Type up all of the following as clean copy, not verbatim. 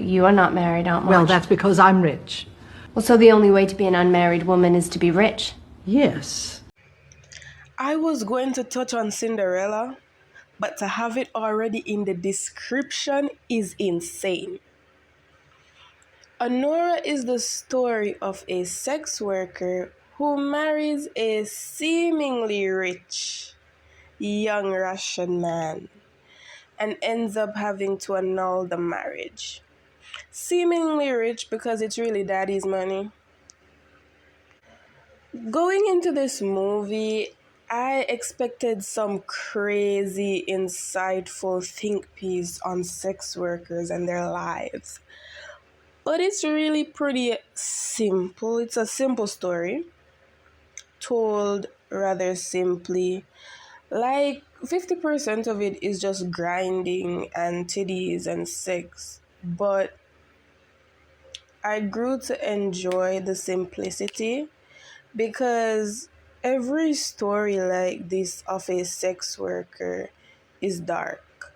You are not married, Aunt March. Well, that's because I'm rich. Well, so the only way to be an unmarried woman is to be rich? Yes. I was going to touch on Cinderella, but to have it already in the description is insane. Anora is the story of a sex worker who marries a seemingly rich young Russian man and ends up having to annul the marriage. Seemingly rich because it's really daddy's money. Going into this movie, I expected some crazy, insightful think piece on sex workers and their lives. But it's really pretty simple. It's a simple story, told rather simply. Like 50% of it is just grinding and titties and sex. But I grew to enjoy the simplicity because every story like this of a sex worker is dark.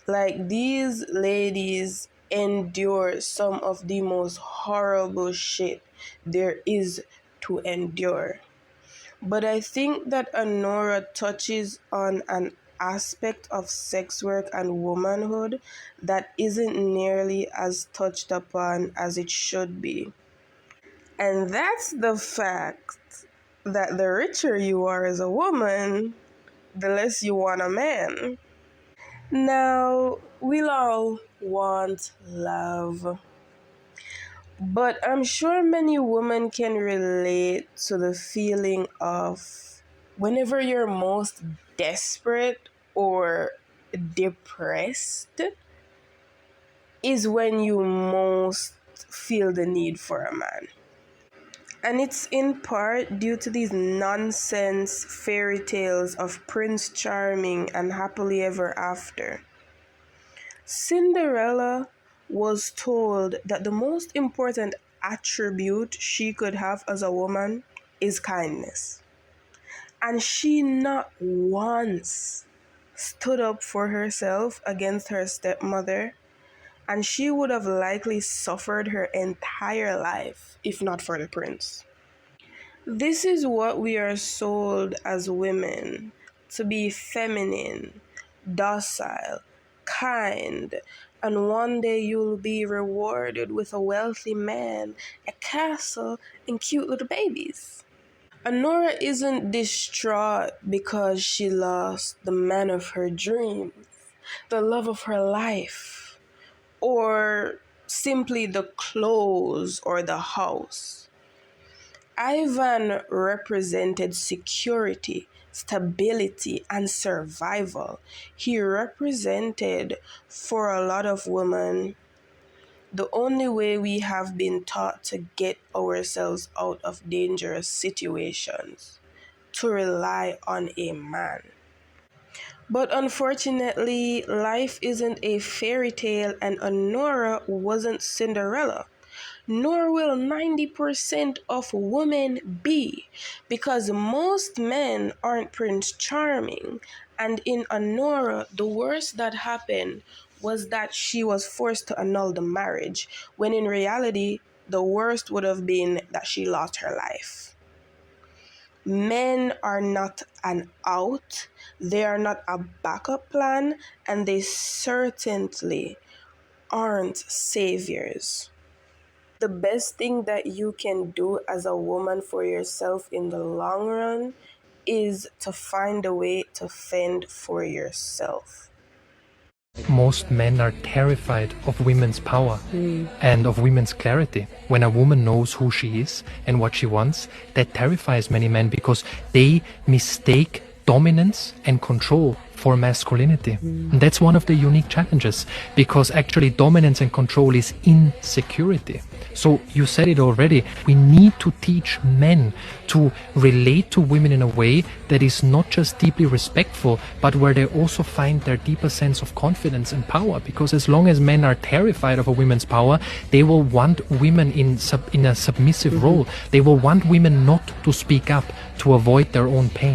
Like, these ladies endure some of the most horrible shit there is to endure. But I think that Anora touches on an aspect of sex work and womanhood that isn't nearly as touched upon as it should be. And that's the fact that the richer you are as a woman, the less you want a man. Now, we'll all want love. But I'm sure many women can relate to the feeling of whenever you're most desperate or depressed is when you most feel the need for a man. And it's in part due to these nonsense fairy tales of Prince Charming and happily ever after. Cinderella was told that the most important attribute she could have as a woman is kindness. And she not once stood up for herself against her stepmother, and she would have likely suffered her entire life if not for the prince. This is what we are sold as women, to be feminine, docile, kind, and one day you'll be rewarded with a wealthy man, a castle, and cute little babies. Anora isn't distraught because she lost the man of her dreams, the love of her life, or simply the clothes or the house. Ivan represented security, stability, and survival. He represented, for a lot of women, the only way we have been taught to get ourselves out of dangerous situations, to rely on a man. But unfortunately, life isn't a fairy tale, and Anora wasn't Cinderella. Nor will 90% of women be, because most men aren't Prince Charming. And in Anora, the worst that happened was that she was forced to annul the marriage, when in reality, the worst would have been that she lost her life. Men are not an out, they are not a backup plan, and they certainly aren't saviors. The best thing that you can do as a woman for yourself in the long run is to find a way to fend for yourself. Most men are terrified of women's power and of women's clarity. When a woman knows who she is and what she wants, that terrifies many men because they mistake dominance and control for masculinity. And that's one of the unique challenges, because actually dominance and control is insecurity. So you said it already, we need to teach men to relate to women in a way that is not just deeply respectful, but where they also find their deeper sense of confidence and power. Because as long as men are terrified of a woman's power, they will want women in a submissive role. They will want women not to speak up to avoid their own pain.